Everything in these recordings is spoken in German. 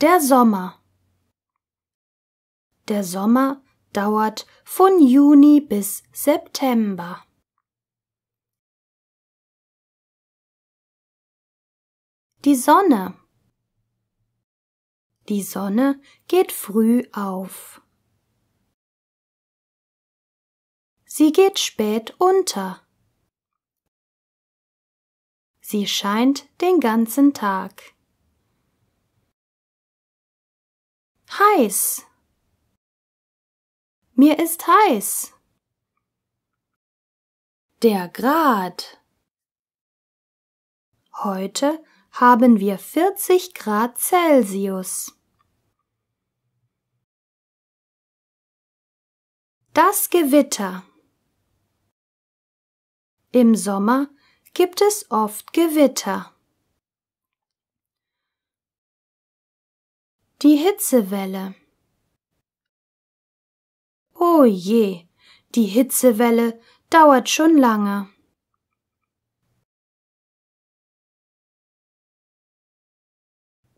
Der Sommer. Der Sommer dauert von Juni bis September. Die Sonne. Die Sonne geht früh auf. Sie geht spät unter. Sie scheint den ganzen Tag. Heiß. Mir ist heiß. Der Grad. Heute haben wir 40 Grad Celsius. Das Gewitter. Im Sommer gibt es oft Gewitter. Die Hitzewelle. Oh je, die Hitzewelle dauert schon lange.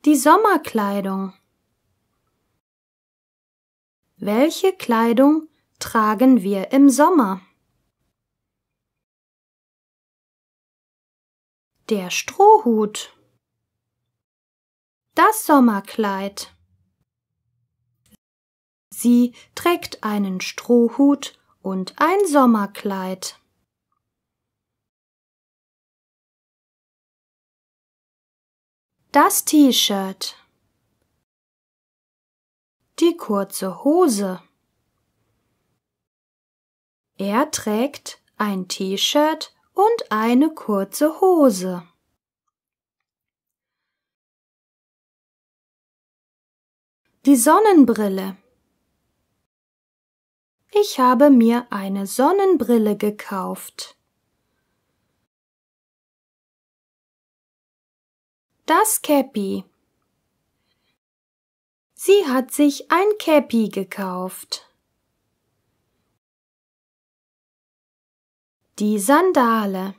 Die Sommerkleidung. Welche Kleidung tragen wir im Sommer? Der Strohhut. Das Sommerkleid. Sie trägt einen Strohhut und ein Sommerkleid. Das T-Shirt. Die kurze Hose. Er trägt ein T-Shirt und eine kurze Hose. Die Sonnenbrille. Ich habe mir eine Sonnenbrille gekauft. Das Käppi. Sie hat sich ein Käppi gekauft. Die Sandale.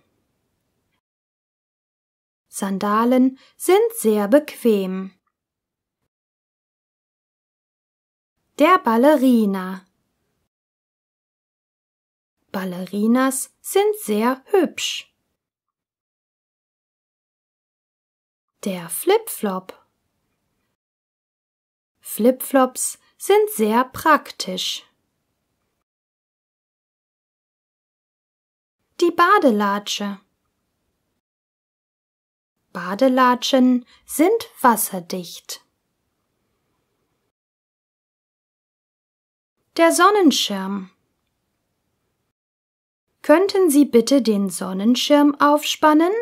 Sandalen sind sehr bequem. Der Ballerina. Ballerinas sind sehr hübsch. Der Flipflop. Flipflops sind sehr praktisch. Die Badelatsche. Badelatschen sind wasserdicht. Der Sonnenschirm. Könnten Sie bitte den Sonnenschirm aufspannen?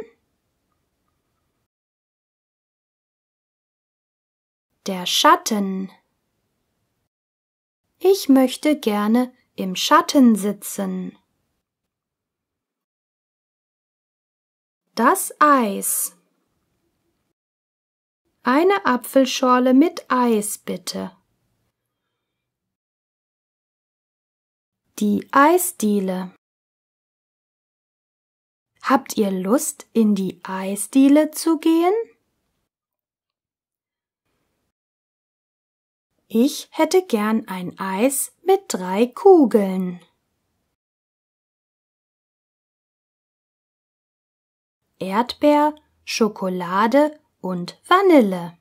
Der Schatten. Ich möchte gerne im Schatten sitzen. Das Eis. Eine Apfelschorle mit Eis, bitte. Die Eisdiele. Habt ihr Lust, in die Eisdiele zu gehen? Ich hätte gern ein Eis mit 3 Kugeln. Erdbeer, Schokolade und Vanille.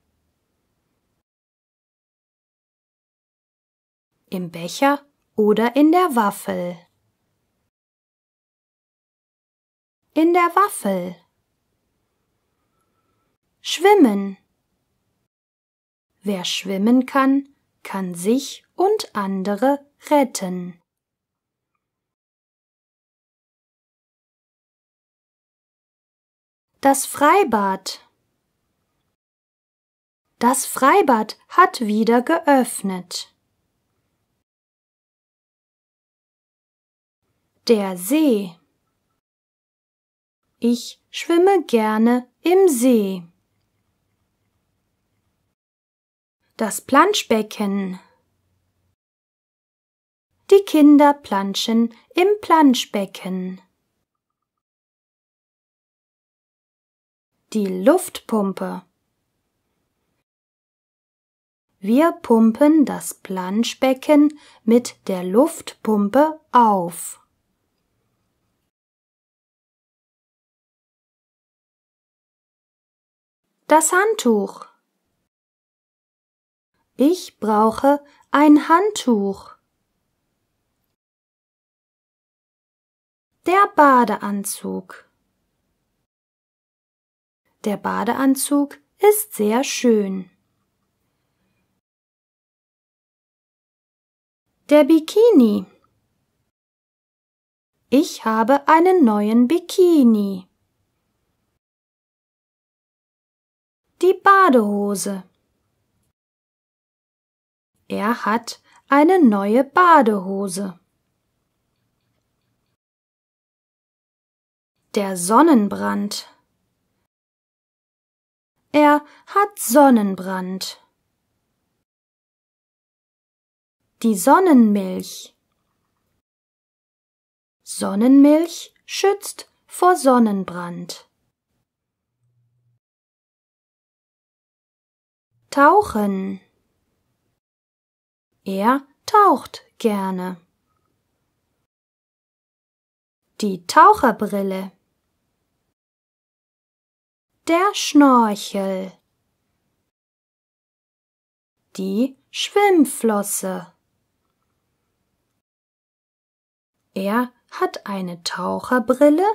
Im Becher oder in der Waffel? In der Waffel. Schwimmen. Wer schwimmen kann, kann sich und andere retten. Das Freibad. Das Freibad hat wieder geöffnet. Der See. Ich schwimme gerne im See. Das Planschbecken. Die Kinder planschen im Planschbecken. Die Luftpumpe. Wir pumpen das Planschbecken mit der Luftpumpe auf. Das Handtuch. Ich brauche ein Handtuch. Der Badeanzug. Der Badeanzug ist sehr schön. Der Bikini. Ich habe einen neuen Bikini. Die Badehose. Er hat eine neue Badehose. Der Sonnenbrand. Er hat Sonnenbrand. Die Sonnenmilch. Sonnenmilch schützt vor Sonnenbrand. Tauchen. Er taucht gerne. Die Taucherbrille. Der Schnorchel. Die Schwimmflosse. Er hat eine Taucherbrille,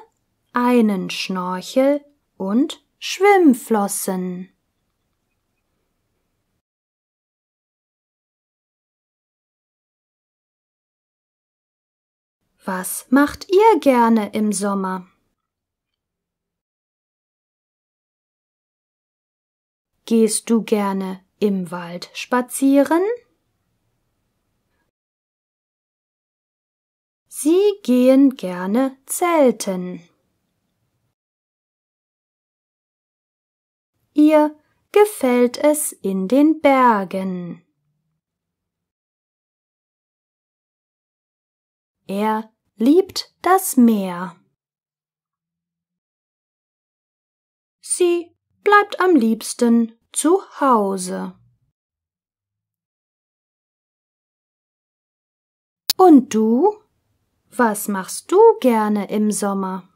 einen Schnorchel und Schwimmflossen. Was macht ihr gerne im Sommer? Gehst du gerne im Wald spazieren? Sie gehen gerne zelten. Ihr gefällt es in den Bergen. Er liebt das Meer. Sie bleibt am liebsten zu Hause. Und du? Was machst du gerne im Sommer?